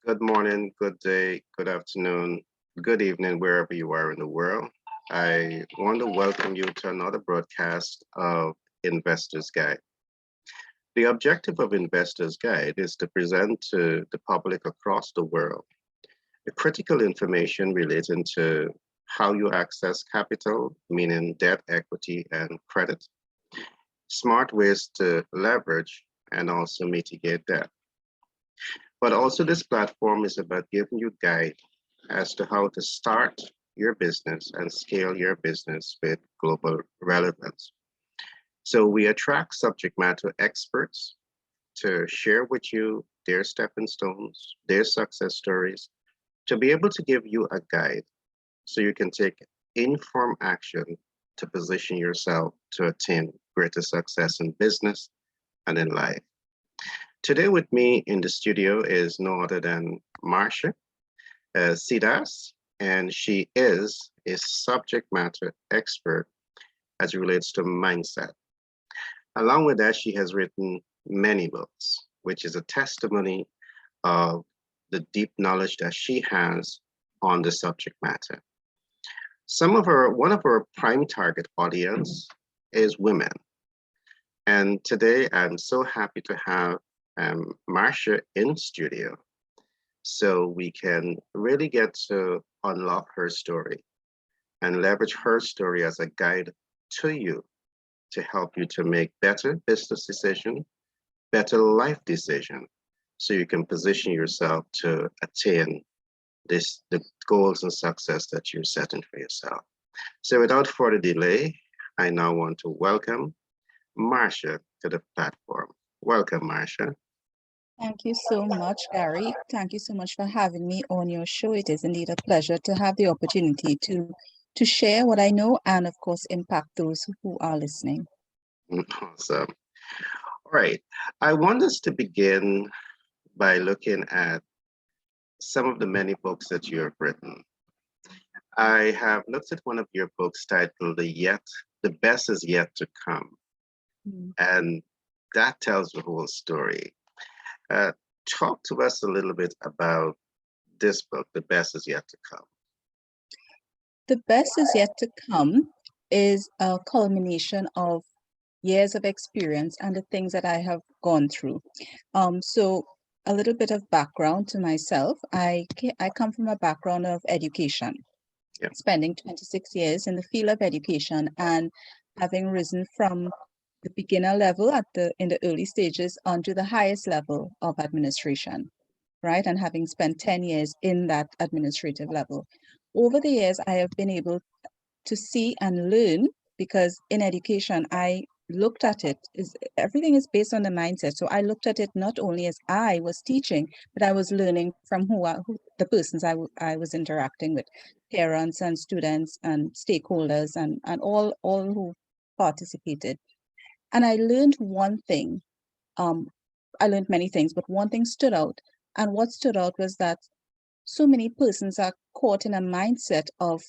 Good morning, good day, good afternoon, good evening, wherever you are in the world. I want to welcome you to another broadcast of Investor's Guide. The objective of Investor's Guide is to present to the public across the world the critical information relating to how you access capital, meaning debt, equity, and credit, smart ways to leverage and also mitigate debt. But also this platform is about giving you guide as to how to start your business and scale your business with global relevance. So we attract subject matter experts to share with you their stepping stones, their success stories, to be able to give you a guide so you can take informed action to position yourself to attain greater success in business and in life. Today with me in the studio is no other than Marsha Sewdass, and she is a subject matter expert as it relates to mindset. Along with that, she has written many books, which is a testimony of the deep knowledge that she has on the subject matter. One of her prime target audience is women. And today I'm so happy to have Marsha in studio so we can really get to unlock her story and leverage her story as a guide to you to help you to make better business decisions, better life decisions, so you can position yourself to attain the goals and success that you're setting for yourself. So without further delay, I now want to welcome Marsha to the platform. Welcome, Marsha. Thank you so much, Gary. Thank you so much for having me on your show. It is indeed a pleasure to have the opportunity to share what I know and, of course, impact those who are listening. Awesome. All right. I want us to begin by looking at some of the many books that you have written. I have looked at one of your books titled The Best Is Yet to Come. And that tells the whole story. Talk to us a little bit about this book, The Best Is Yet to Come. The Best Is Yet to Come is a culmination of years of experience and the things that I have gone through. So a little bit of background to myself. I come from a background of education, spending 26 years in the field of education and having risen from the beginner level in the early stages onto the highest level of administration, right? And having spent 10 years in that administrative level. Over the years, I have been able to see and learn, because in education, I looked at everything is based on the mindset. So I looked at it not only as I was teaching, but I was learning from the persons I was interacting with, parents and students and stakeholders and all who participated. And I learned one thing. I learned many things, but one thing stood out. And what stood out was that so many persons are caught in a mindset of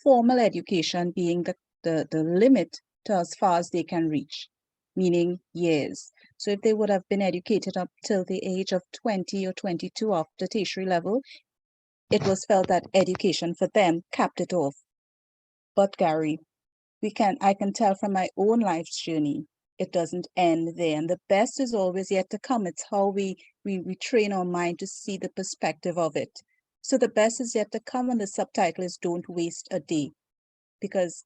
formal education being the limit to as far as they can reach, meaning years. So if they would have been educated up till the age of 20 or 22 after tertiary level, it was felt that education for them capped it off. But Gary, I can tell from my own life's journey, it doesn't end there. And the best is always yet to come. It's how we train our mind to see the perspective of it. So the best is yet to come, and the subtitle is Don't Waste a Day, because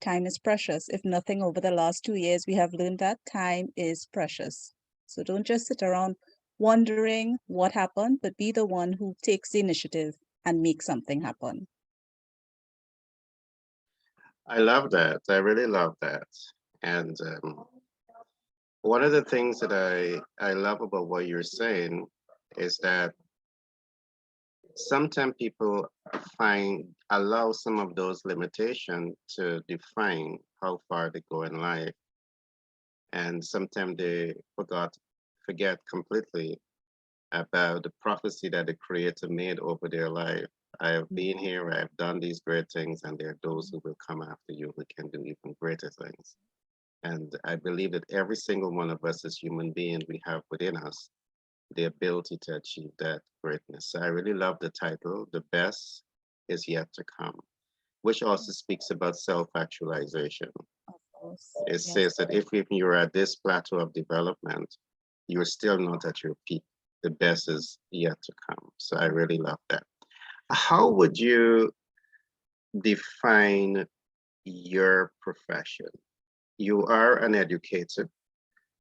time is precious. If nothing, over the last 2 years, we have learned that time is precious. So don't just sit around wondering what happened, but be the one who takes the initiative and makes something happen. I love that. I really love that. And one of the things that I love about what you're saying is that sometimes people allow some of those limitations to define how far they go in life. And sometimes they forget completely about the prophecy that the Creator made over their life. I have been here, I've done these great things, and there are those who will come after you who can do even greater things. And I believe that every single one of us as human beings, we have within us the ability to achieve that greatness. So I really love the title, The Best is Yet to Come, which also speaks about self-actualization. Of course. It Yes. says that if you're at this plateau of development, you're still not at your peak. The best is yet to come. So I really love that. How would you define your profession? You are an educator,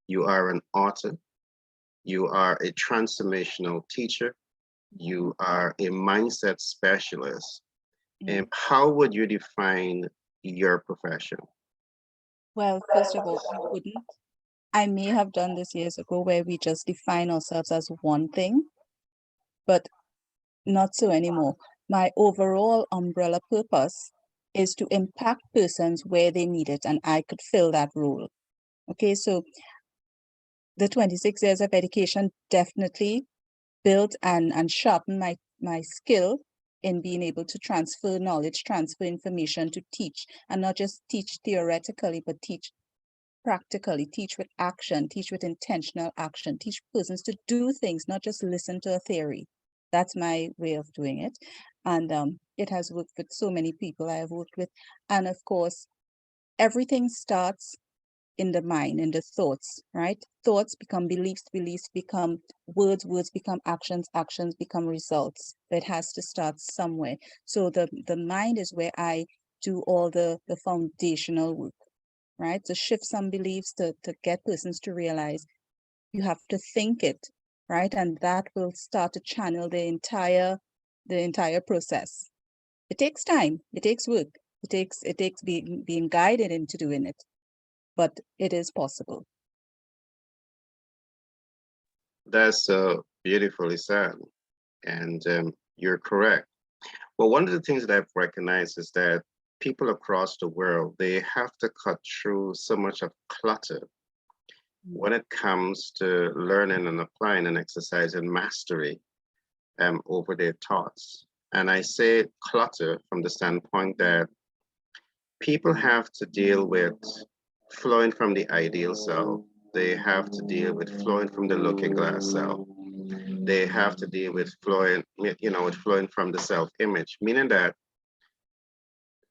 you are an author, you are a transformational teacher, you are a mindset specialist. And Mm. how would you define your profession? Well, first of all, I wouldn't. I may have done this years ago where we just define ourselves as one thing, but not so anymore. My overall umbrella purpose is to impact persons where they need it, and I could fill that role. Okay, so the 26 years of education definitely built and sharpened my skill in being able to transfer knowledge, transfer information, to teach, and not just teach theoretically, but teach practically, teach with action, teach with intentional action, teach persons to do things, not just listen to a theory. That's my way of doing it. And it has worked with so many people I have worked with. And of course, everything starts in the mind, in the thoughts, right? Thoughts become beliefs, beliefs become words, words become actions, actions become results. But it has to start somewhere. So the mind is where I do all the foundational work, right? To shift some beliefs, to get persons to realize you have to think it, right? And that will start to channel the entire process. It takes time, it takes work, it takes being guided into doing it, but it is possible. That's so beautifully said. And you're correct. Well, one of the things that I've recognized is that people across the world, they have to cut through so much of clutter Mm. when it comes to learning and applying and exercising mastery over their thoughts. And I say clutter from the standpoint that people have to deal with flowing from the ideal self. They have to deal with flowing from the looking glass self. They have to deal with flowing, with flowing from the self-image, meaning that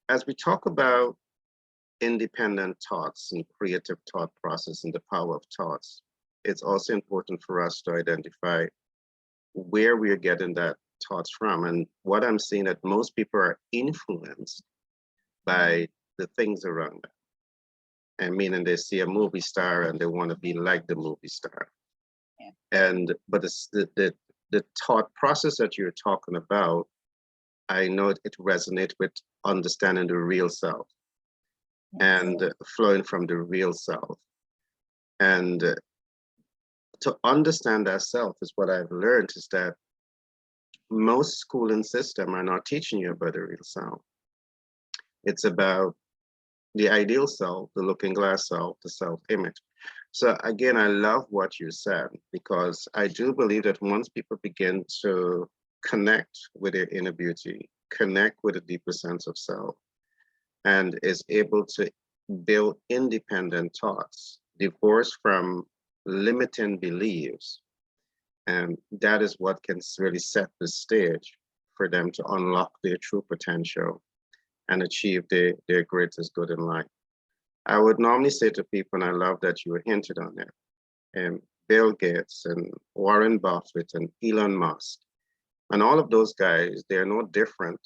as we talk about independent thoughts and creative thought process and the power of thoughts, it's also important for us to identify where we are getting that thoughts from. And what I'm seeing that most people are influenced by the things around them. And meaning they see a movie star and they want to be like the movie star. Yeah. And but it's the thought process that you're talking about, I know it resonates with understanding the real self Yes. and flowing from the real self. And to understand that self is what I've learned is that most schooling system are not teaching you about the real self. It's about the ideal self, the looking glass self, the self-image. So again, I love what you said because I do believe that once people begin to connect with their inner beauty, connect with a deeper sense of self, and is able to build independent thoughts, divorced from limiting beliefs, and that is what can really set the stage for them to unlock their true potential and achieve their greatest good in life. I would normally say to people, and I love that you hinted on it, Bill Gates and Warren Buffett and Elon Musk, and all of those guys, they're no different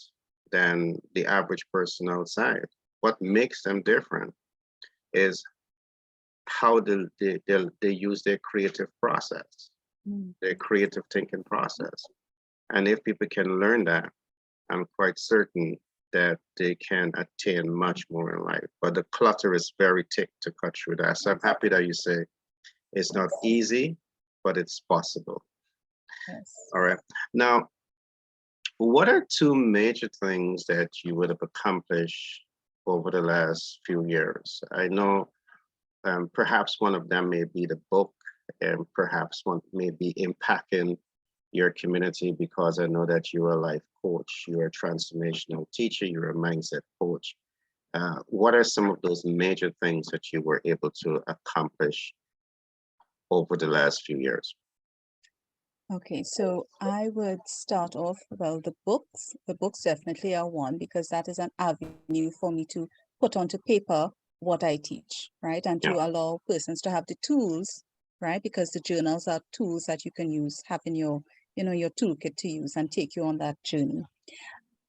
than the average person outside. What makes them different is how they use their creative process, Mm. their creative thinking process. And if people can learn that, I'm quite certain that they can attain much more in life. But the clutter is very thick to cut through that. So I'm happy that you say it's not Yes. easy, but it's possible. Yes. All right. Now, what are two major things that you would have accomplished over the last few years? I know perhaps one of them may be the book, and perhaps one may be impacting your community because I know that you're a life coach, you're a transformational teacher, you're a mindset coach. What are some of those major things that you were able to accomplish over the last few years? Okay, so I would start off, well, the books definitely are one because that is an avenue for me to put onto paper what I teach, right? And to Yeah, allow persons to have the tools, right? Because the journals are tools that you can use, have in your, your toolkit to use and take you on that journey.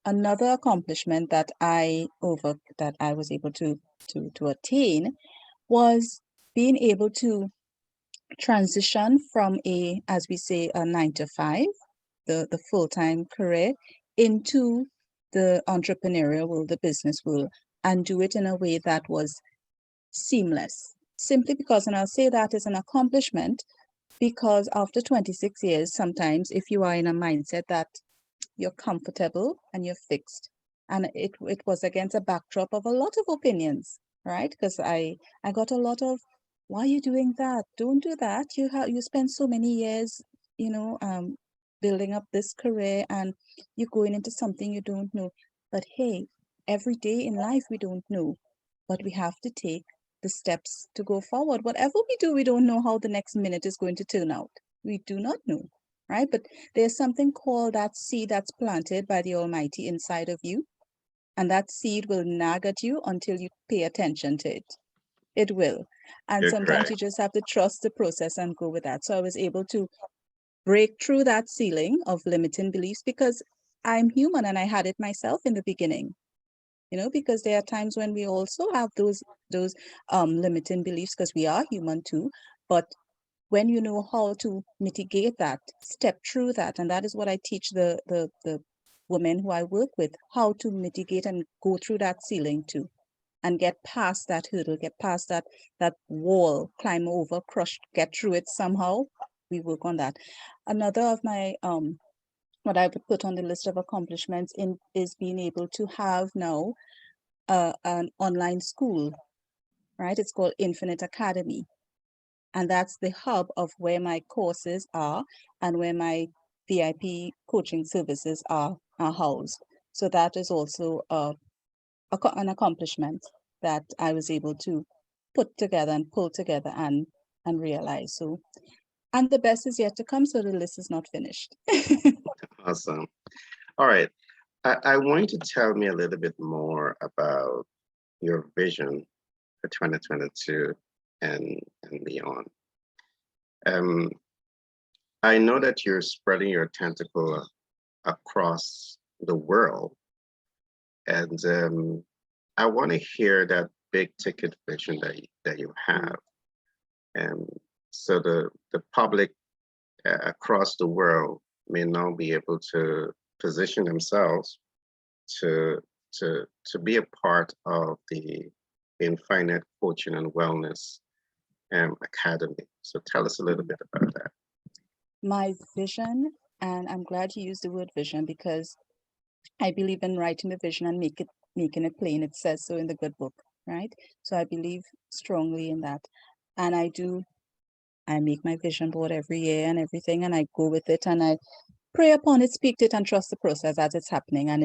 Another accomplishment that I was able to attain was being able to transition from a, as we say, a 9 to 5, the full-time career, into the entrepreneurial world, the business world, and do it in a way that was seamless. Simply because, and I'll say that is an accomplishment, because after 26 years, sometimes if you are in a mindset that you're comfortable and you're fixed. And it was against a backdrop of a lot of opinions, right? Because I got a lot of, why are you doing that? Don't do that. You spend so many years, you know, um, building up this career, and you're going into something you don't know. But hey, every day in life we don't know, but we have to take the steps to go forward. Whatever we do, we don't know how the next minute is going to turn out. We do not know, right? But there's something called that seed that's planted by the Almighty inside of you, and that seed will nag at you until you pay attention to it. It will. And you're sometimes correct. you just have to trust the process and go with that. So I was able to break through that ceiling of limiting beliefs because I'm human and I had it myself in the beginning. Because there are times when we also have those limiting beliefs because we are human too. But when you know how to mitigate that, step through that, and that is what I teach the women who I work with, how to mitigate and go through that ceiling too, and get past that hurdle, get past that wall, climb over, crush, get through it somehow. We work on that. Another of my what I would put on the list of accomplishments in is being able to have now an online school, right? It's called Infinite Academy, and that's the hub of where my courses are and where my VIP coaching services are housed. So that is also an accomplishment that I was able to put together and pull together and realize. So, and the best is yet to come, so the list is not finished. Awesome. All right. I want you to tell me a little bit more about your vision for 2022 and beyond. Um, I know that you're spreading your tentacle across the world, and I want to hear that big ticket vision that you have. And so the public across the world may now be able to position themselves to to be a part of the Infinite Coaching and Wellness Academy. So tell us a little bit about that. My vision, and I'm glad you used the word vision because I believe in writing the vision and making it plain. It says so in the good book, right? So I believe strongly in that. And I make my vision board every year and everything, and I go with it and I pray upon it, speak to it, and trust the process as it's happening. And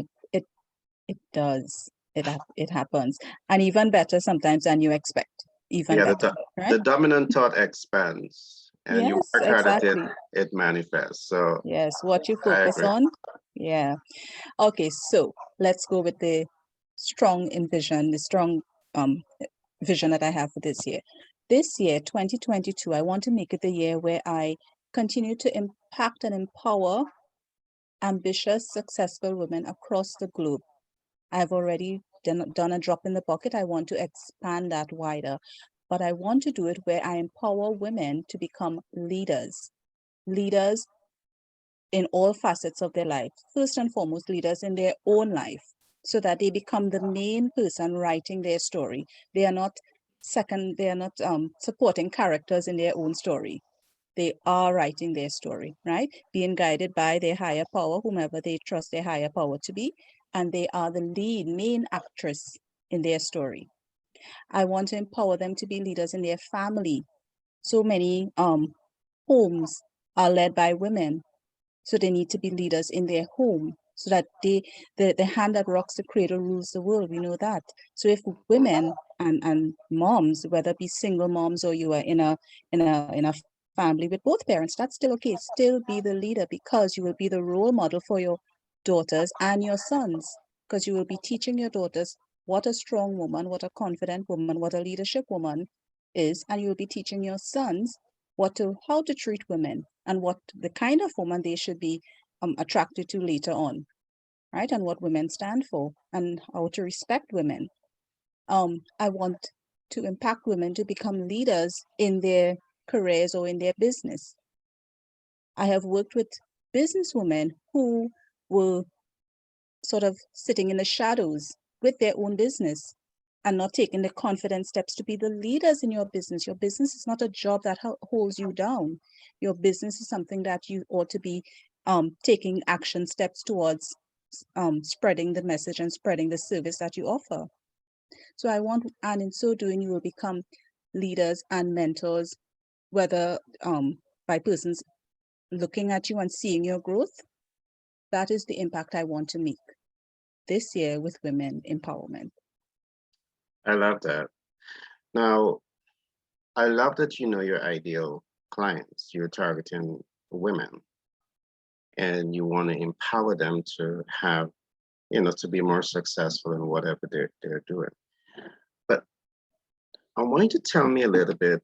it does. It happens. And even better sometimes than you expect. Even Yeah, better, right? the dominant thought expands, and you Yes, work hard at it, exactly. it manifests. So Yes, what you I focus agree. on. Yeah. Okay, so let's go with the the strong um vision that I have for this year. This year, 2022, I want to make it the year where I continue to impact and empower ambitious, successful women across the globe. I've already done a drop in the bucket. I want to expand that wider, but I want to do it where I empower women to become leaders in all facets of their life. First and foremost, leaders in their own life, so that they become the main person writing their story. They are not they are not supporting characters in their own story. They are writing their story, right? Being guided by their higher power, whomever they trust their higher power to be, and they are the main actress in their story. I want to empower them to be leaders in their family. So many homes are led by women, so they need to be leaders in their home so that the hand that rocks the cradle rules the world. We know that. So if women and moms, whether it be single moms or you are in a family with both parents, that's still okay. Still be the leader, because you will be the role model for your daughters and your sons, because you will be teaching your daughters what a strong woman, what a confident woman, what a leadership woman is, and you will be teaching your sons how to treat women and what the kind of woman they should be attracted to later on, right? And what women stand for and how to respect women. I want to impact women to become leaders in their careers or in their business. I have worked with businesswomen who were sort of sitting in the shadows with their own business and not taking the confident steps to be the leaders in your business. Your business is not a job that holds you down. Your business is something that you ought to be taking action steps towards spreading the message and spreading the service that you offer. So I want, and in so doing, you will become leaders and mentors, whether by persons looking at you and seeing your growth. That is the impact I want to make this year with women empowerment. I love that. Now, I love that you know your ideal clients. You're targeting women and you want to empower them to have, to be more successful in whatever they're doing. But I want you to tell me a little bit,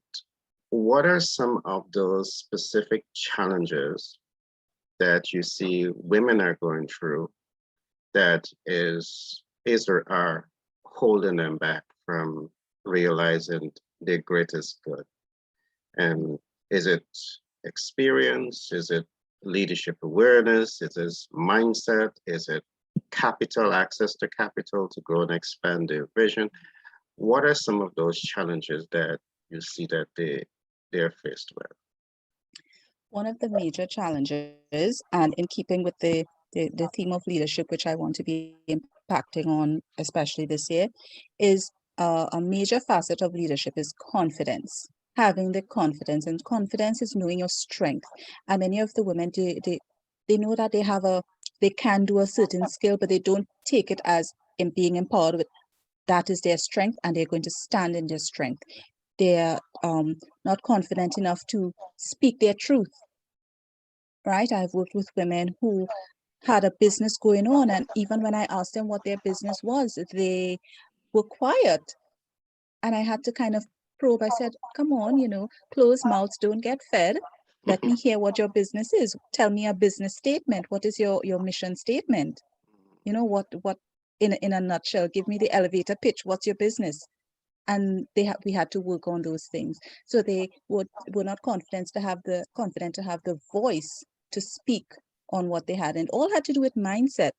what are some of those specific challenges that you see women are going through that is or are holding them back from realizing their greatest good? And is it experience? Is it leadership awareness? Is it mindset? Is it capital, access to capital to grow and expand their vision? What are some of those challenges that you see that they're faced with? One of the major challenges, and in keeping with the theme of leadership, which I want to be impacting on, especially this year, is a major facet of leadership is confidence. Having the confidence, and confidence is knowing your strength. And many of the women, they know that they can do a certain skill, but they don't take it as in being empowered with that is their strength, and they're going to stand in their strength. They're not confident enough to speak their truth, right? I've worked with women who had a business going on, and even when I asked them what their business was, they were quiet. And I had to kind of probe. I said, come on, closed mouths don't get fed. Let me hear what your business is. Tell me a business statement. What is your mission statement? What in a nutshell, give me the elevator pitch. What's your business? And we had to work on those things. So they were not confident to have the voice to speak on what they had, and all had to do with mindset,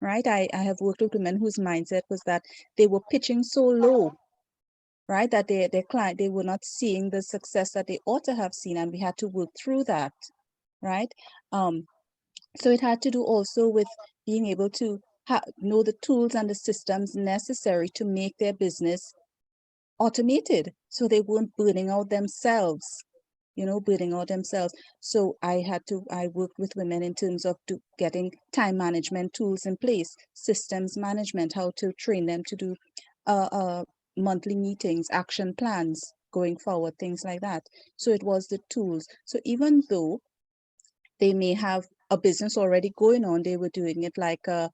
right? I have worked with women whose mindset was that they were pitching so low, right, that their client, they were not seeing the success that they ought to have seen, and we had to work through that, right? um so it had to do also with being able to know the tools and the systems necessary to make their business automated, so they weren't burning out themselves, burning out themselves. So I worked with women in terms of getting time management tools in place, systems management, how to train them to do monthly meetings, action plans going forward, things like that. So it was the tools. So even though they may have a business already going on, they were doing it like a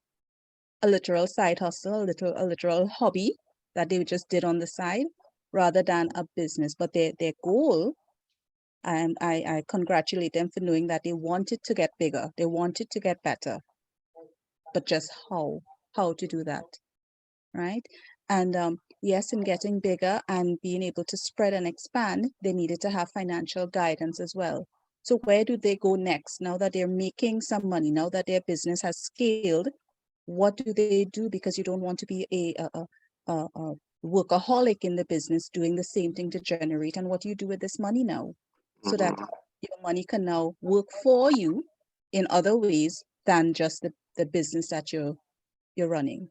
literal side hustle, a literal hobby that they just did on the side rather than a business. But their goal, and I congratulate them for knowing that they wanted to get bigger, they wanted to get better, but just how to do that, right? And yes, in getting bigger and being able to spread and expand, they needed to have financial guidance as well. So where do they go next now that they're making some money, now that their business has scaled? What do they do? Because you don't want to be a workaholic in the business doing the same thing to generate. And what do you do with this money now, so that Mhm. your money can now work for you in other ways than just the business that you're running?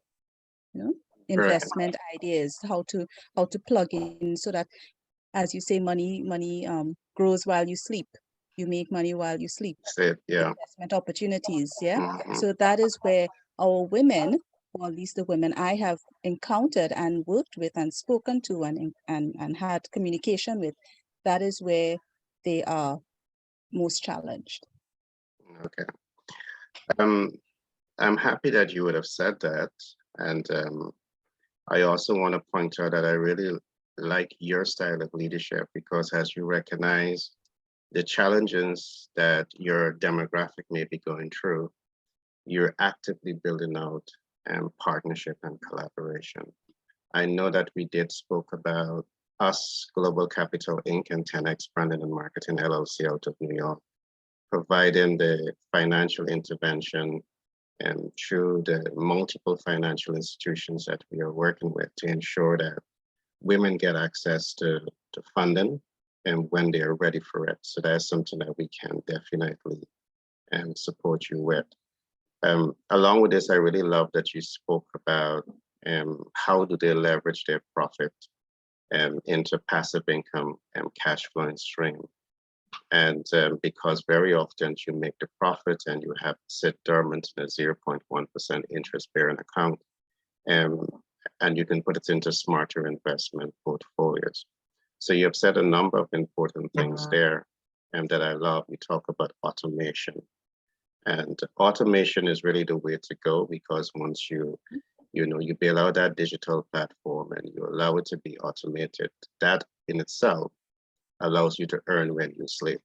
you know Right. Investment ideas, how to plug in, so that, as you say, money grows while you sleep. You make money while you sleep. That's it. Yeah. Investment opportunities, yeah. Mhm. So that is where our women, or at least the women I have encountered and worked with and spoken to and had communication with, that is where they are most challenged. Okay. Um, I'm happy that you would have said that. And I also want to point out that I really like your style of leadership because as you recognize the challenges that your demographic may be going through, you're actively building out partnership and collaboration. I know that we did spoke about us, Global Capital Inc. and 10X Branding and Marketing LLC out of New York, providing the financial intervention and through the multiple financial institutions that we are working with to ensure that women get access to funding and when they are ready for it. So that's something that we can definitely support you with. Along with this, I really love that you spoke about how do they leverage their profit into passive income and cash flowing stream. And because very often you make the profit and you have sit dormant in a 0.1% interest bearing account, um, and you can put it into smarter investment portfolios. So you have said a number of important things there that I love. You talk about automation. And automation is really the way to go because once you build out that digital platform and you allow it to be automated, that in itself allows you to earn when you sleep.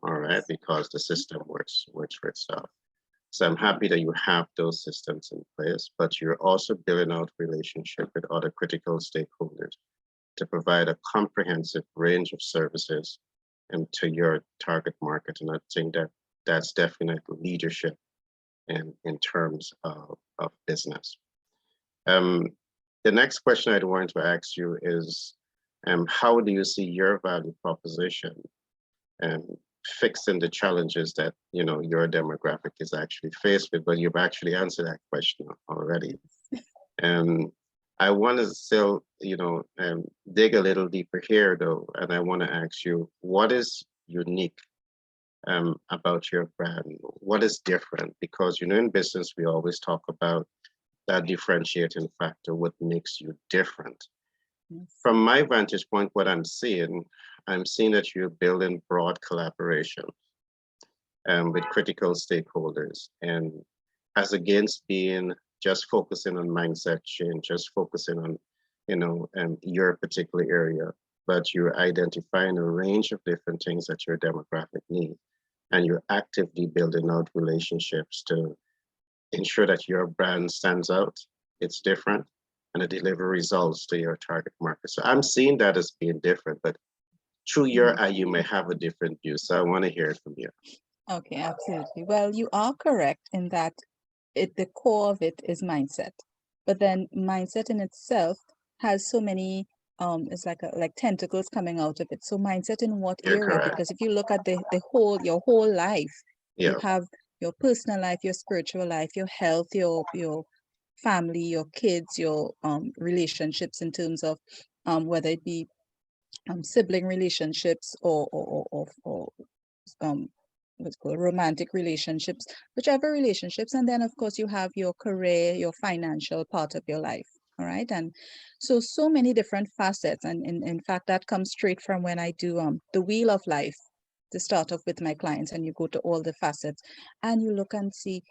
All right, because the system works for itself. So I'm happy that you have those systems in place, but you're also building out relationship with other critical stakeholders to provide a comprehensive range of services to your target market. And I think that that's definitely leadership in terms of business. Um, the next question I'd want to ask you is, how do you see your value proposition and fixing the challenges that your demographic is actually faced with? But you've actually answered that question already. Um, I want to still, dig a little deeper here, though, and I want to ask you, what is unique about your brand? What is different? Because in business we always talk about that differentiating factor, what makes you different. Yes. From my vantage point, what I'm seeing that you're building broad collaboration with critical stakeholders, and as against being just focusing on mindset change, just focusing on, your particular area, but you're identifying a range of different things that your demographic needs, and you're actively building out relationships to ensure that your brand stands out, it's different, and it deliver results to your target market. So I'm seeing that as being different, but through your eye, you may have a different view. So I want to hear it from you. Okay, absolutely. Well, you are correct in that the core of it is mindset. But then mindset in itself has so many it's like tentacles coming out of it. So mindset in what You're area? correct. Because if you look at the whole your whole life, you Yeah, have your personal life, your spiritual life, your health, your family, your kids, your relationships in terms of whether it be sibling relationships or um what's called romantic relationships, whichever relationships, and then of course you have your career, your financial part of your life. All right. And so many different facets. And in fact, that comes straight from when I do the wheel of life to start off with my clients, and you go to all the facets and you look and see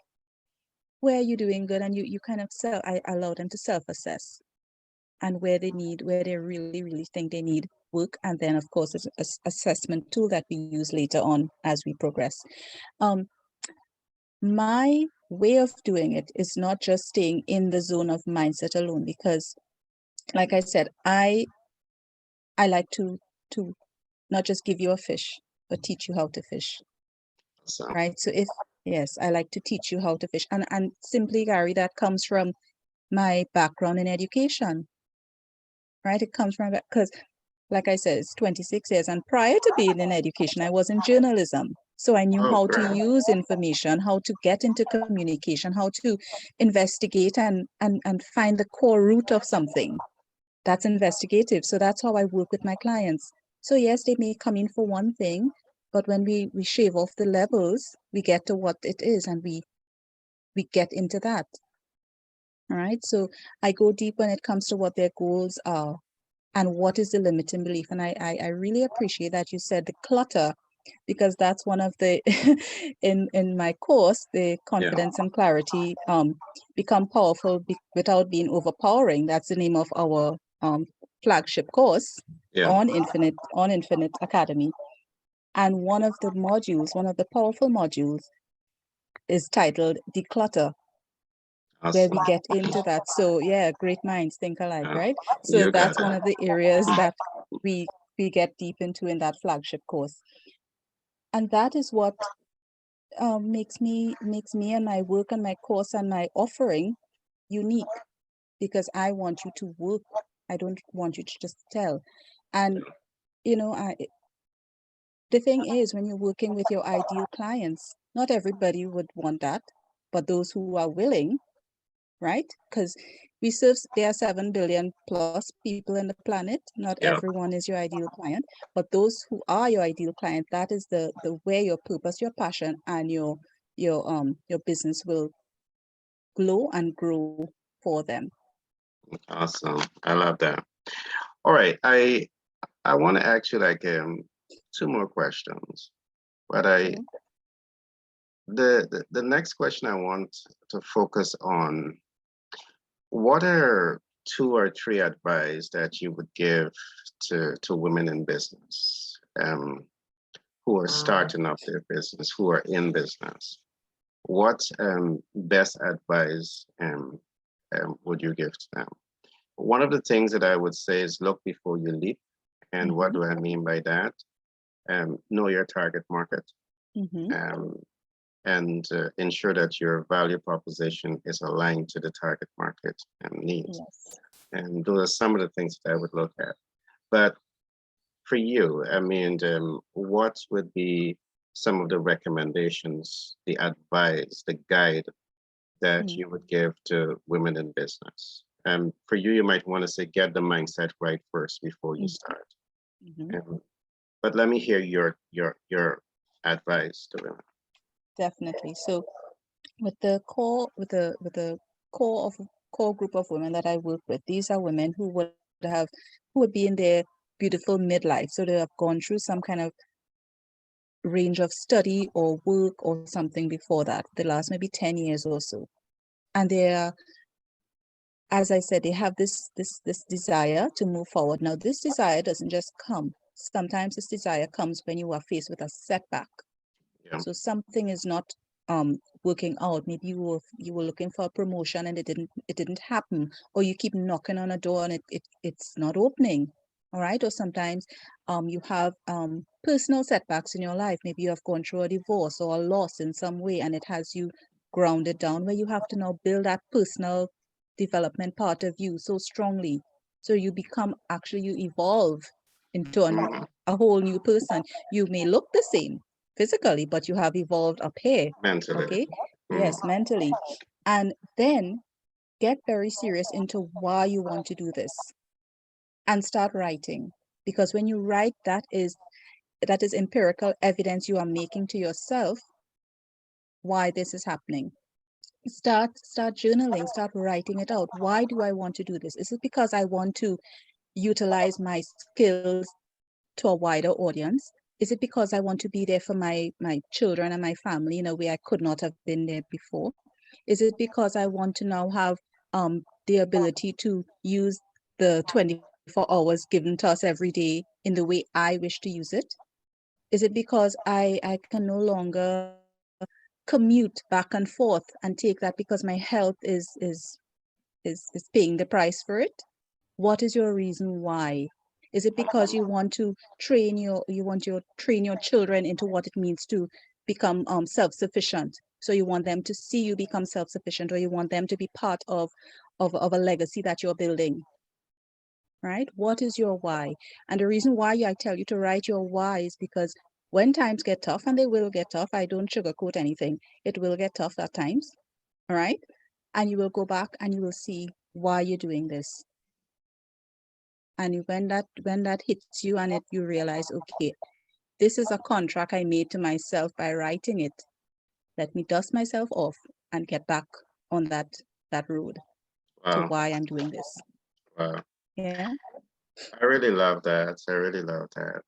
where you're doing good, and you kind of I allow them to self-assess and where they really think they need work. And then of course it's an assessment tool that we use later on as we progress. um my way of doing it is not just staying in the zone of mindset alone, because like I said, I like to not just give you a fish but teach you how to fish. so Right. So if yes, I like to teach you how to fish. And simply, Gary, that comes from my background in education. Right. It comes from, because like I said, it's 26 years. And prior to being in education, I was in journalism. So I knew oh how to great. use information, how to get into communication, how to investigate and find the core root of something that's investigative. So that's how I work with my clients. So yes, they may come in for one thing, but when we shave off the levels, we get to what it is, and we get into that. All right. So I go deep when it comes to what their goals are and what is the limiting belief. And I really appreciate that you said the clutter. because that's one of the in my course, the Yeah. confidence and clarity become powerful without being overpowering. That's the name of our flagship course Yeah. on Infinite Academy. And one of the modules, one of the powerful modules, is titled Declutter, where Awesome. we get into that. So yeah, great minds think alike, Yeah. right? So You got that's one it. of the areas that we we get deep into in that flagship course. And that is what makes me and my work and my course and my offering unique, because I want you to work. I don't want you to just tell. And I the thing is, when you're working with your ideal clients, not everybody would want that, but those who are willing, right? Because there are 7 billion plus people in the planet. Not Yeah. everyone is your ideal client, but those who are your ideal client, that is the where your purpose, your passion, and your business will glow and grow for them. Awesome. I love that. All right. I want to ask you like two more questions. But Sure. the next question I want to focus on, what are two or three advice that you would give to women in business, who are starting up their business, who are in business? What best advice would you give to them? One of the things that I would say is look before you leap. And what Mm-hmm. do I mean by that? Know your target market, Mm-hmm. um, and ensure that your value proposition is aligned to the target market and needs. Yes. And those are some of the things that I would look at. But for you, I mean, what would be some of the recommendations, the advice, the guide that Mm-hmm. you would give to women in business? For you, you might want to say, get the mindset right first before you start. Mm-hmm. Um, but let me hear your advice to women. Definitely. So with the core group of women that I work with, these are women who would be in their beautiful midlife. So they have gone through some kind of range of study or work or something before that, the last maybe 10 years or so. And they are, as I said, they have this desire to move forward. Now, this desire doesn't just come. Sometimes this desire comes when you are faced with a setback. Yeah. So something is not working out. Maybe you were looking for a promotion and it didn't happen, or you keep knocking on a door and it's not opening. All right. Or sometimes you have personal setbacks in your life. Maybe you have gone through a divorce or a loss in some way, and it has you grounded down, where you have to now build that personal development part of you so strongly. So you become, actually you evolve into Mhm. a whole new person. You may look the same physically, but you have evolved up here. Mentally. Okay. Mm. Yes, mentally. And then get very serious into why you want to do this and start writing. Because when you write, that is empirical evidence you are making to yourself why this is happening. Start journaling, start writing it out. Why do I want to do this? Is it because I want to utilize my skills to a wider audience? Is it because I want to be there for my children and my family in a way I could not have been there before? Is it because I want to now have the ability to use the 24 hours given to us every day in the way I wish to use it? Is it because I can no longer commute back and forth and take that because my health is paying the price for it? What is your reason why? Is it because you want to train your children into what it means to become self-sufficient? So you want them to see you become self-sufficient, or you want them to be part of a legacy that you're building, right? What is your why? And the reason why I tell you to write your why is because when times get tough, and they will get tough, I don't sugarcoat anything, it will get tough at times, all right? And you will go back and you will see why you're doing this. And when that hits you and you realize, okay, this is a contract I made to myself by writing it. Let me dust myself off and get back on that road to Wow. why I'm doing this. Wow. Yeah. I really love that. I really love that.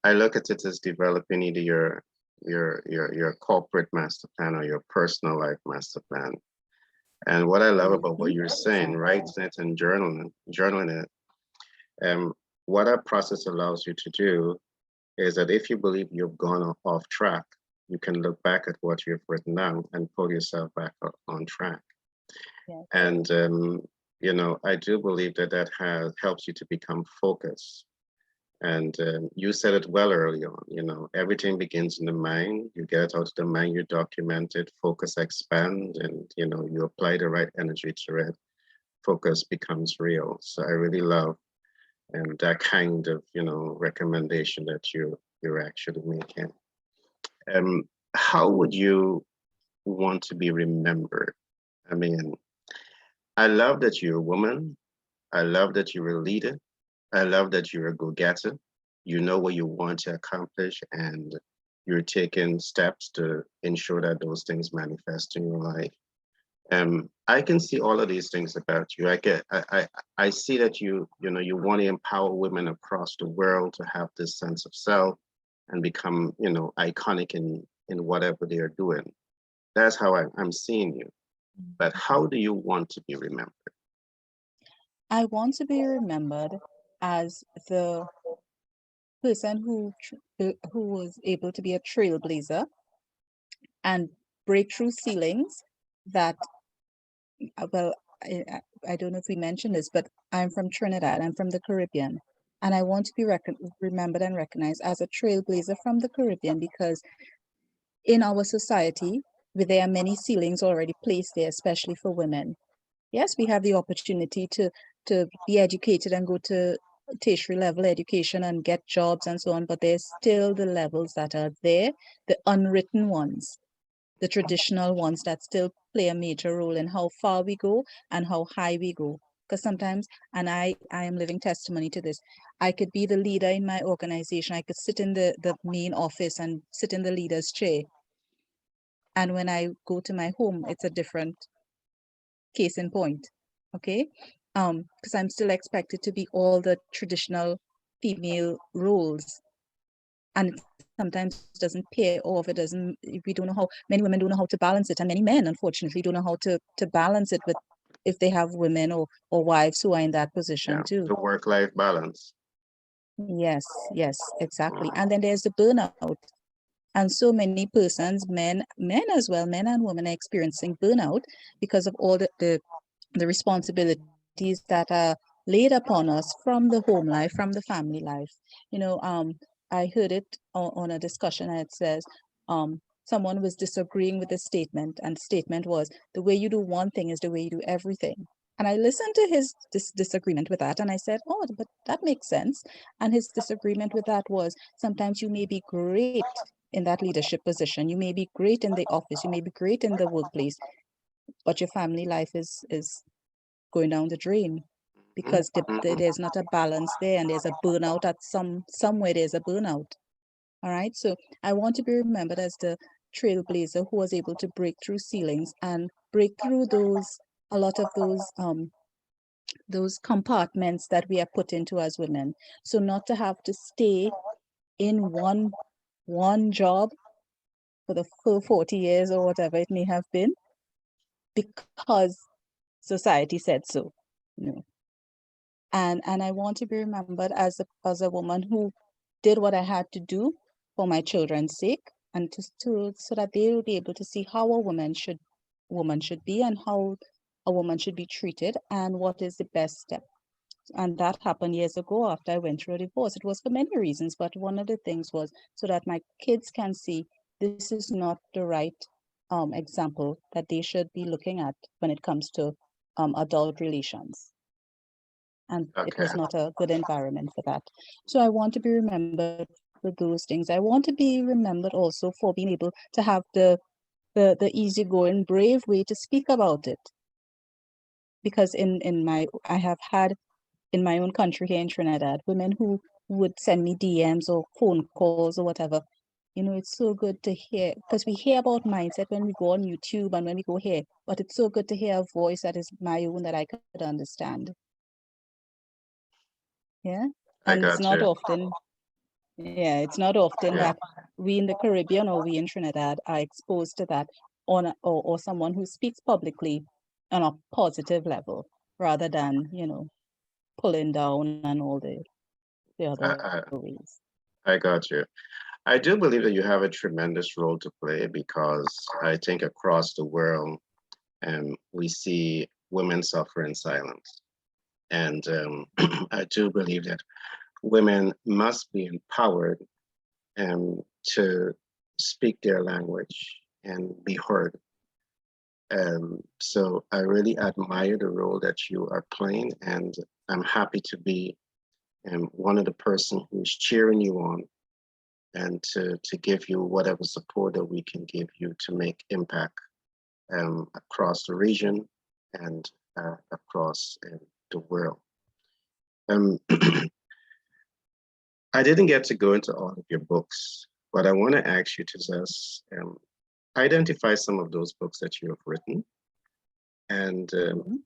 I look at it as developing either your corporate master plan or your personal life master plan. And what I love about what you're saying, Exactly. writing it and journaling it, what that process allows you to do is that if you believe you've gone off track, you can look back at what you've written down and pull yourself back on track. Yes. And I do believe that that has helps you to become focused. And you said it well early on. Everything begins in the mind. You get it out of the mind, you document it, focus expand, and you apply the right energy to it. Focus becomes real. So I really love that kind of recommendation that you're actually making. Um, how would you want to be remembered? I mean, I love that you're a woman. I love that you're a leader. I love that you're a go-getter. You know what you want to accomplish, and you're taking steps to ensure that those things manifest in your life. I can see all of these things about you. I see that you want to empower women across the world to have this sense of self and become, iconic in whatever they are doing. That's how I'm seeing you. But how do you want to be remembered? I want to be remembered as the person who was able to be a trailblazer and break through ceilings that well, I don't know if we mentioned this, but I'm from Trinidad. I'm from the Caribbean. And I want to be remembered and recognized as a trailblazer from the Caribbean because in our society, where there are many ceilings already placed there, especially for women. Yes, we have the opportunity to be educated and go to tertiary level education and get jobs and so on, but there's still the levels that are there, the unwritten ones, the traditional ones that still play a major role in how far we go and how high we go. Because sometimes, and I am living testimony to this, I could be the leader in my organization. I could sit in the main office and sit in the leader's chair. And when I go to my home, it's a different case in point. Okay. Because I'm still expected to be all the traditional female roles. And it sometimes doesn't pair off. We don't know how many women don't know how to balance it, and many men unfortunately don't know how to balance it with if they have women or wives who are in that position Yeah, too. the work-life balance. Yes, exactly. Mm, And then there's the burnout. And so many persons, men as well, men and women are experiencing burnout because of all the responsibilities that are laid upon us from the home life, from the family life. You know, I heard it on a discussion and it says, someone was disagreeing with the statement, and the statement was, the way you do one thing is the way you do everything. And I listened to his disagreement with that, and I said, oh, but that makes sense. And his disagreement with that was, sometimes you may be great in that leadership position, you may be great in the office, you may be great in the workplace, but your family life is going down the drain mhm, because mhm. there's not a balance there, and there's a burnout at somewhere there's a burnout. All right, so I want to be remembered as the trailblazer who was able to break through ceilings and break through a lot of those compartments that we are put into as women, so not to have to stay in one job for the full 40 years or whatever it may have been because society said so. You know, and I want to be remembered as a woman who did what I had to do for my children's sake, and to so that they will be able to see how a woman should be, and how a woman should be treated, and what is the best step. And that happened years ago after I went through a divorce. It was for many reasons, but one of the things was so that my kids can see this is not the right example that they should be looking at when it comes to adult relations. And it Okay, was not a good environment for that. So I want to be remembered for those things. I want to be remembered also for being able to have the easygoing, brave way to speak about it. Because in my I have had in my own country here in Trinidad, women who would send me DMs or phone calls or whatever. You know, it's so good to hear because we hear about mindset when we go on YouTube and when we go here, but it's so good to hear a voice that is my own that I could understand. Yeah. I And it's got not you. often. Yeah, it's not often Yeah. that we in the Caribbean or we in Trinidad are exposed to that on or someone who speaks publicly on a positive level rather than, pulling down and all the other I, I, ways. I got you. I do believe that you have a tremendous role to play because I think across the world, we see women suffer in silence. And I do believe that women must be empowered to speak their language and be heard. So I really admire the role that you are playing, and I'm happy to be one of the person who's cheering you on and to give you whatever support that we can give you to make impact across the region and across the world. Um, I didn't get to go into all of your books, but I want to ask you to just identify some of those books that you have written, and Mhm.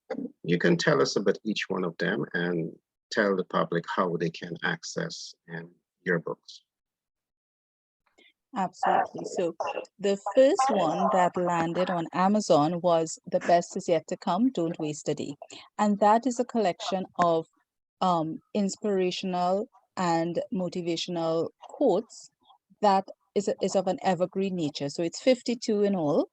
you can tell us about each one of them and tell the public how they can access your books. Absolutely. So the first one that landed on Amazon was The Best Is Yet to Come, Don't Waste a Day. And that is a collection of inspirational and motivational quotes that is of an evergreen nature. So it's 52 in all,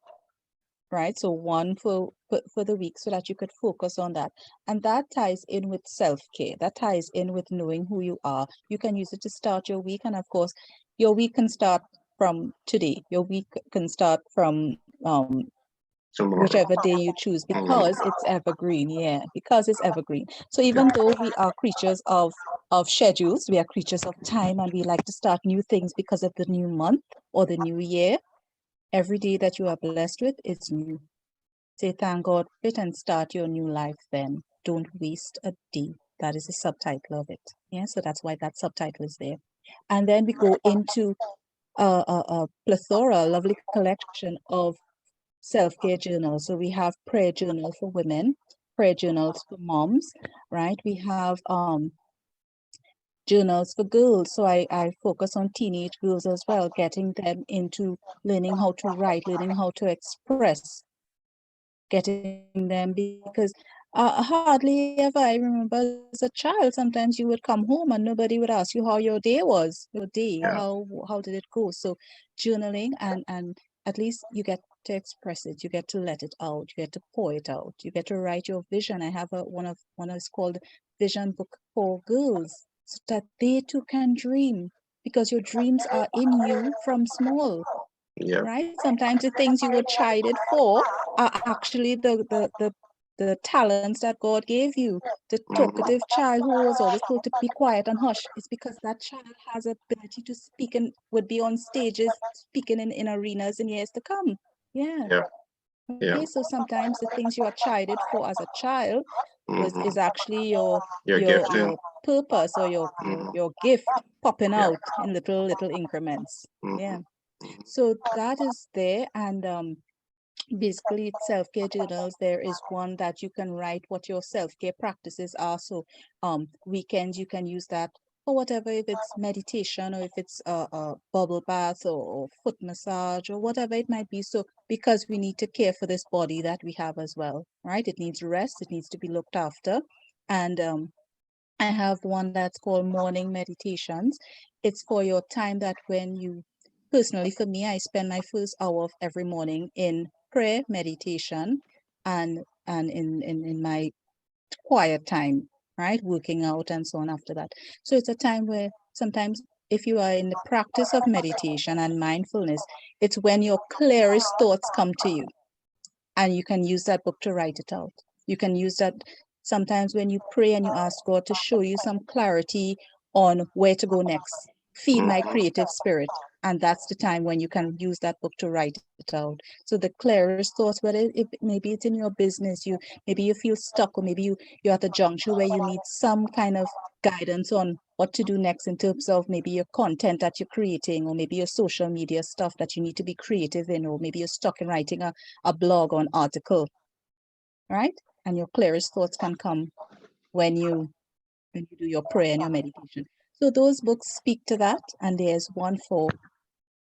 right? So one for the week so that you could focus on that. And that ties in with self-care. That ties in with knowing who you are. You can use it to start your week. And of course, your week can start from today. Your week can start from Tomorrow. whichever day you choose because Mhm. it's evergreen. Yeah, because it's evergreen. So even though we are creatures of schedules, we are creatures of time and we like to start new things because of the new month or the new year. Every day that you are blessed with is new. Say thank God for it and start your new life then. Don't waste a day. That is the subtitle of it. Yeah, so that's why that subtitle is there. And then we go into a plethora, a lovely collection of self-care journals. So we have prayer journal for women, prayer journals for moms, right? We have journals for girls. So I focus on teenage girls as well, getting them into learning how to write, learning how to express, getting them because hardly ever I remember as a child, sometimes you would come home and nobody would ask you how your day was, your day, Yeah. how did it go? So journaling and at least you get to express it, you get to let it out, you get to pour it out, you get to write your vision. I have one of it's called Vision Book for Girls so that they too can dream because your dreams are in you from small, Yeah. right? Sometimes the things you were chided for are actually the talents that God gave you. The Mhm. talkative child who was always told to be quiet and hush, it's because that child has ability to speak and would be on stages speaking in arenas in years to come. Yeah. Yeah. Okay, Yeah. so sometimes the things you are chided for as a child is Mhm. actually your Your your gifting. purpose or Mhm. your gift popping Yeah. out in little increments. Yeah. Mhm. Mhm. So that is there. And basically, it's self-care journals. There is one that you can write what your self-care practices are. So weekends, you can use that for whatever, if it's meditation or if it's a bubble bath or foot massage or whatever it might be. So because we need to care for this body that we have as well, right? It needs rest. It needs to be looked after. And I have one that's called morning meditations. It's for your time that when you, personally for me, I spend my first hour of every morning in prayer, meditation, and in my quiet time, right? Working out and so on after that. So it's a time where sometimes if you are in the practice of meditation and mindfulness, it's when your clearest thoughts come to you and you can use that book to write it out. You can use that sometimes when you pray and you ask God to show you some clarity on where to go next. Feed my Mhm. creative spirit. And that's the time when you can use that book to write it out. So the clearest thoughts, whether if maybe it's in your business, maybe you feel stuck, or maybe you're at a juncture where you need some kind of guidance on what to do next in terms of maybe your content that you're creating, or maybe your social media stuff that you need to be creative in, or maybe you're stuck in writing a blog or an article, right? And your clearest thoughts can come when you do your prayer and your meditation. So those books speak to that, and there's one for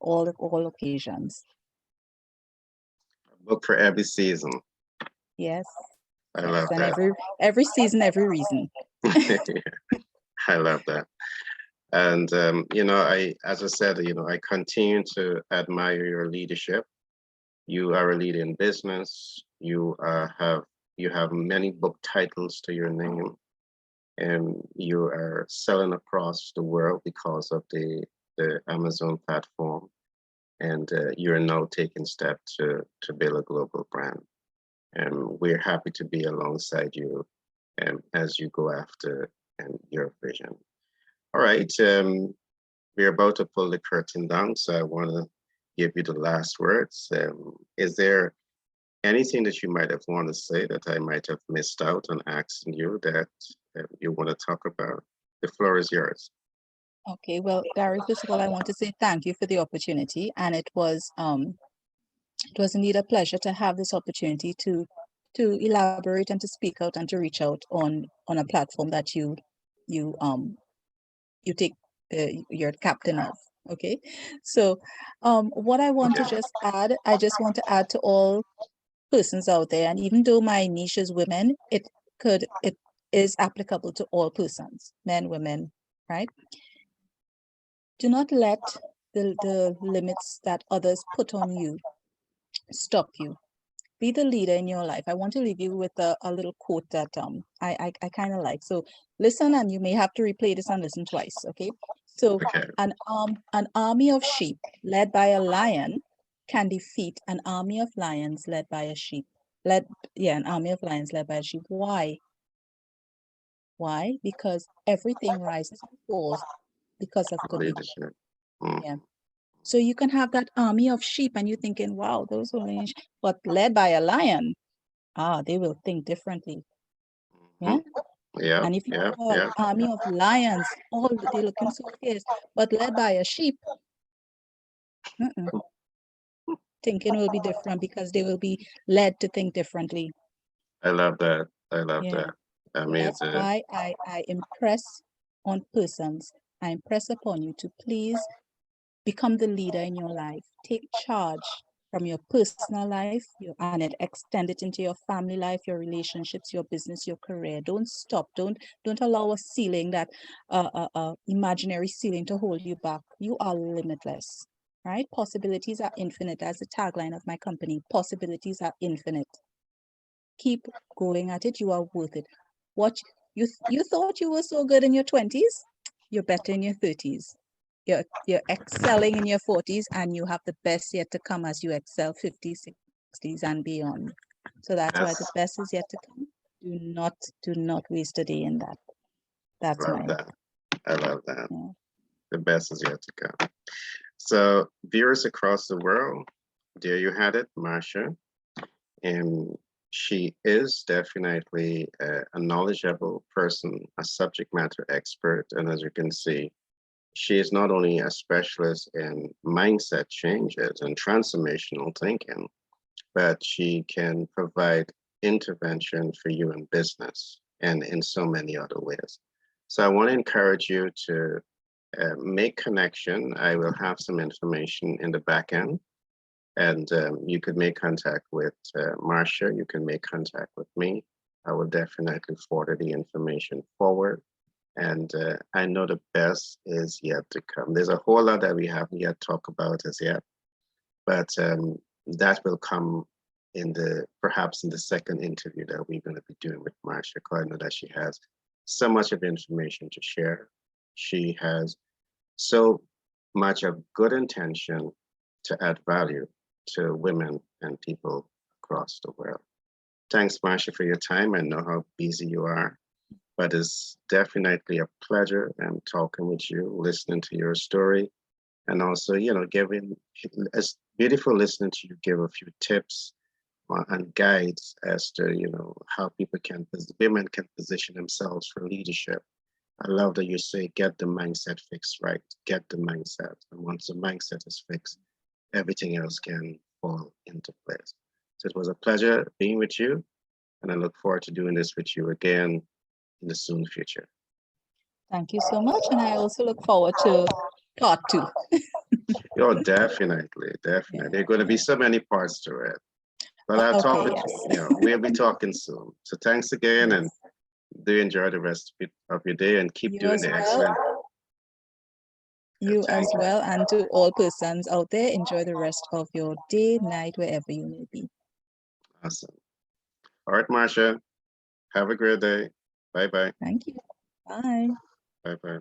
all occasions. A book for every season. Yes, I yes, love and that. every season, every reason. I love that. And as I said, I continue to admire your leadership. You are a leader in business. You have many book titles to your name, and you are selling across the world because of the Amazon platform. And you're now taking steps to build a global brand. And we're happy to be alongside you as you go after your vision. All right, we're about to pull the curtain down, so I want to give you the last words. Is there anything that you might have wanted to say that I might have missed out on asking you that you want to talk about? The floor is yours. Okay, well, Gary, first of all, I want to say thank you for the opportunity, and it was indeed a pleasure to have this opportunity to elaborate and to speak out and to reach out on a platform that you you take you're captain of. Okay, so what I want to Okay. just add, I just want to add to all persons out there, and even though my niche is women, it is applicable to all persons, men, women, right? Do not let the limits that others put on you stop you. Be the leader in your life. I want to leave you with a little quote that I kind of like. So listen, and you may have to replay this and listen twice. Okay. So Okay. an army of sheep led by a lion can defeat an army of lions led by a sheep. Led an army of lions led by a sheep. Why? Why? Because everything rises and falls because of good leadership. Leadership. Mm, Yeah. So you can have that army of sheep and you're thinking, wow, those only, but led by a lion, they will think differently. Yeah. mhm. Yeah, And if you yeah, have an yeah. army of lions, all they're looking so fierce, but led by a sheep, mm-mm, thinking will be different because they will be led to think differently. I love that. I love Yeah. that. I So mean, that's why I impress on persons. I impress upon you to please become the leader in your life. Take charge from your personal life, and it extend it into your family life, your relationships, your business, your career. Don't stop. Don't allow a ceiling that imaginary ceiling to hold you back. You are limitless, right? Possibilities are infinite. As the tagline of my company, possibilities are infinite. Keep going at it. You are worth it. What you thought you were so good in your 20s, you're better in your 30s. You're excelling in your 40s, and you have the best yet to come as you excel 50s, 60s and beyond. So that's why the yes, best is yet to come. Do not waste a day in that. I That's love my that. I love that. yeah. The best is yet to come. So, viewers across the world, there you had it, Marsha. And she is definitely a knowledgeable person, a subject matter expert. And as you can see, she is not only a specialist in mindset changes and transformational thinking, but she can provide intervention for you in business and in so many other ways. So I want to encourage you to make connection. I will have some information in the back end, and you could make contact with Marsha. You can make contact with me. I will definitely forward the information forward. And I know the best is yet to come. There's a whole lot that we haven't yet talked about as yet, but that will come in the perhaps in the second interview that we're going to be doing with Marsha. Because I know that she has so much of information to share. She has so much of good intention to add value to women and people across the world. Thanks, Marsha, for your time. I know how busy you are, but it's definitely a pleasure talking with you, listening to your story, and also, giving it's beautiful listening to you give a few tips and guides as to, how women can position themselves for leadership. I love that you say, get the mindset fixed right, get the mindset. And once the mindset is fixed, everything else can fall into place. So it was a pleasure being with you, and I look forward to doing this with you again in the soon future. Thank you so much. And I also look forward to part two. Oh, definitely, definitely. Yeah, There are going to be yeah. so many parts to it. But I'll Okay, talk with yes. you. We'll be talking soon. So thanks again, and Yes. do enjoy the rest of your day, and keep You doing as the well. excellent. You Thank as you. well. And to all persons out there, enjoy the rest of your day, night, wherever you may be. Awesome. All right, Marsha. Have a great day. Bye bye. Thank you. Bye. Bye bye.